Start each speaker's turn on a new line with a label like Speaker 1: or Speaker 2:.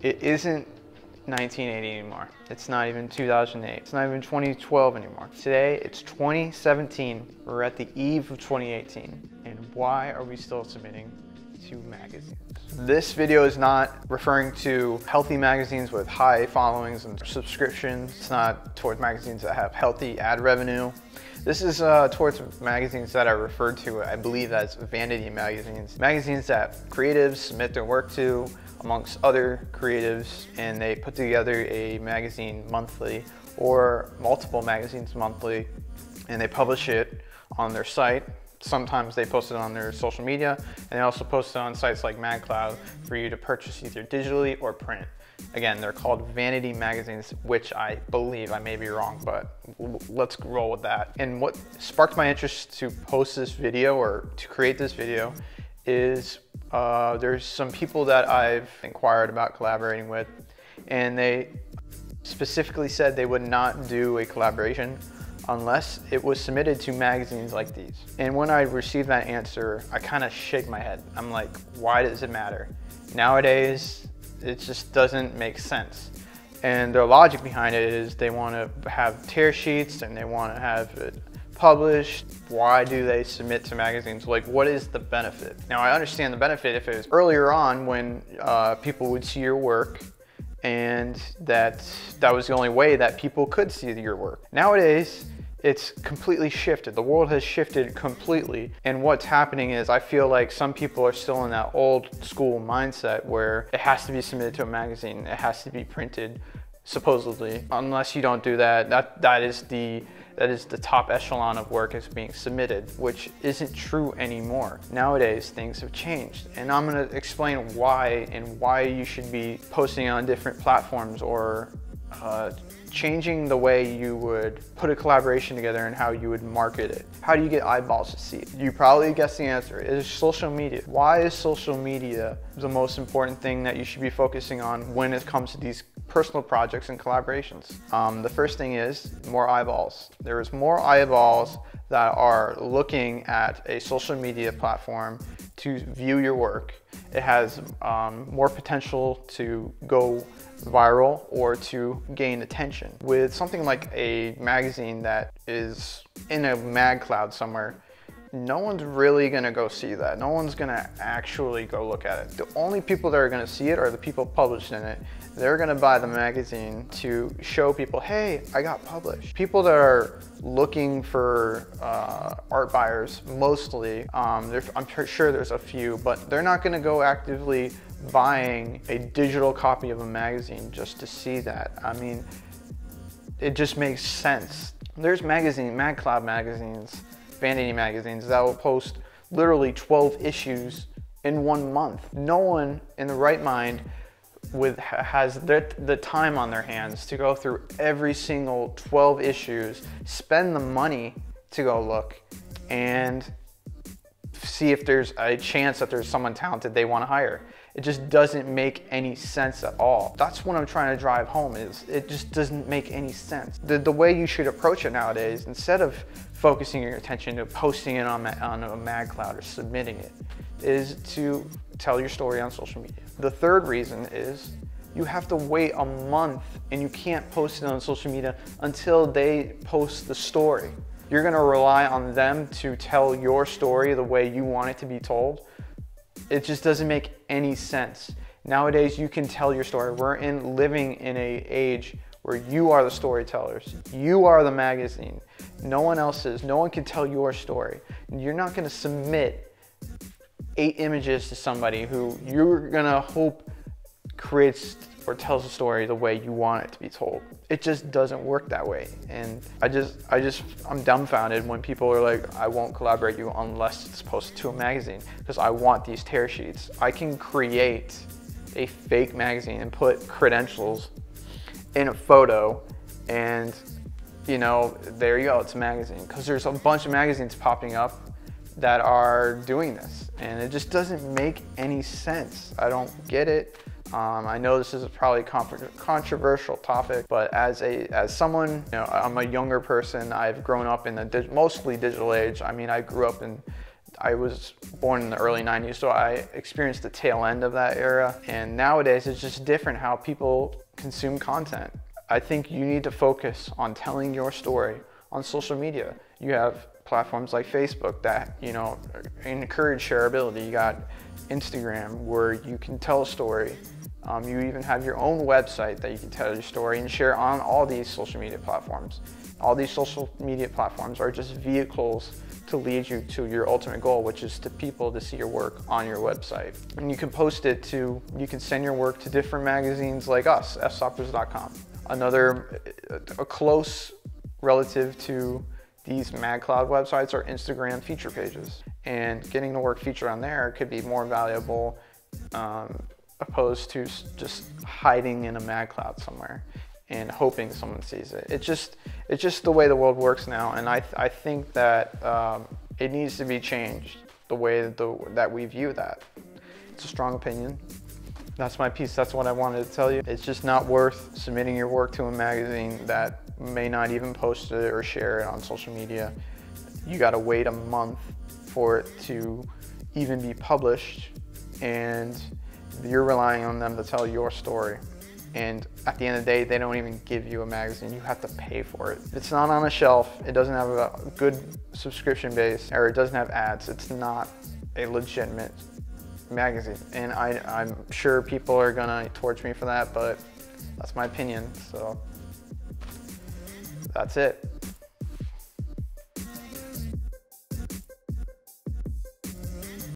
Speaker 1: It isn't 1980 anymore. It's not even 2008. It's not even 2012 anymore. Today, it's 2017. We're at the eve of 2018. And why are we still submitting to magazines? This video is not referring to healthy magazines with high followings and subscriptions. It's not towards magazines that have healthy ad revenue. This is towards magazines that are referred to, I believe, as vanity magazines. Magazines that creatives submit their work to amongst other creatives, and they put together a magazine monthly or multiple magazines monthly, and they publish it on their site. Sometimes they post it on their social media, and they also post it on sites like MagCloud for you to purchase either digitally or print. Again, they're called vanity magazines, which I believe, I may be wrong, but let's roll with that. And what sparked my interest to post this video or to create this video is there's some people that I've inquired about collaborating with, and they specifically said they would not do a collaboration unless it was submitted to magazines like these. And when I received that answer, I kind of shake my head. I'm like, why does it matter? Nowadays, it just doesn't make sense. And their logic behind it is they want to have tear sheets and they want to have it published. Why do they submit to magazines? Like, what is the benefit? Now, I understand the benefit if it was earlier on when people would see your work, and that was the only way that people could see your work. Nowadays, it's completely shifted. The world has shifted completely. And what's happening is I feel like some people are still in that old school mindset where it has to be submitted to a magazine. It has to be printed, supposedly. Unless you don't do that, that is the top echelon of work is being submitted, which isn't true anymore. Nowadays, things have changed, and I'm gonna explain why and why you should be posting on different platforms or changing the way you would put a collaboration together and how you would market it. How do you get eyeballs to see it? You probably guessed the answer. It is social media. Why is social media the most important thing that you should be focusing on when it comes to these personal projects and collaborations? The first thing is more eyeballs. There is more eyeballs that are looking at a social media platform to view your work. It has more potential to go viral or to gain attention. With something like a magazine that is in a MagCloud somewhere, no one's really gonna go see that. No one's gonna actually go look at it. The only people that are gonna see it are the people published in it. They're gonna buy the magazine to show people, hey, I got published. People that are looking for art buyers, mostly, I'm sure there's a few, but they're not gonna go actively buying a digital copy of a magazine just to see that. I mean, it just makes sense. There's MagCloud magazines, vanity magazines that will post literally 12 issues in 1 month. No one in the right mind has the time on their hands to go through every single 12 issues, spend the money to go look and see if there's a chance that there's someone talented they want to hire. It just doesn't make any sense at all. That's what I'm trying to drive home, is it just doesn't make any sense. The way you should approach it nowadays, instead of focusing your attention to posting it on a MagCloud or submitting it, is to tell your story on social media. The third reason is you have to wait a month and you can't post it on social media until they post the story. You're gonna rely on them to tell your story the way you want it to be told. It just doesn't make any sense. Nowadays, you can tell your story. We're living in an age where you are the storytellers. You are the magazine. No one else is. No one can tell your story. You're not gonna submit 8 images to somebody who you're gonna hope creates or tells a story the way you want it to be told. It just doesn't work that way. And I'm dumbfounded when people are like, I won't collaborate you unless it's posted to a magazine because I want these tear sheets. I can create a fake magazine and put credentials in a photo and, you know, there you go, it's a magazine. Because there's a bunch of magazines popping up that are doing this and it just doesn't make any sense. I don't get it. I know this is probably a controversial topic, but as someone, you know, I'm a younger person. I've grown up in the mostly digital age. I mean, I grew up in I was born in the early 90s, so I experienced the tail end of that era. And nowadays, it's just different how people consume content. I think you need to focus on telling your story on social media. You have platforms like Facebook that, you know, encourage shareability. You got Instagram where you can tell a story. You even have your own website that you can tell your story and share on all these social media platforms. All these social media platforms are just vehicles to lead you to your ultimate goal, which is to people to see your work on your website. And you can post it to, you can send your work to different magazines like us, fstoppers.com. A close relative to these MagCloud websites are Instagram feature pages. And getting the work featured on there could be more valuable opposed to just hiding in a MagCloud somewhere and hoping someone sees it. It's just the way the world works now, and I think that it needs to be changed, the way that we view that. It's a strong opinion. That's my piece. That's what I wanted to tell you. It's just not worth submitting your work to a magazine that may not even post it or share it on social media. You gotta wait a month for it to even be published, and you're relying on them to tell your story. And at the end of the day, they don't even give you a magazine. You have to pay for it. If it's not on a shelf, it doesn't have a good subscription base, or it doesn't have ads, it's not a legitimate magazine. And I'm sure people are gonna torch me for that, but that's my opinion, so that's it.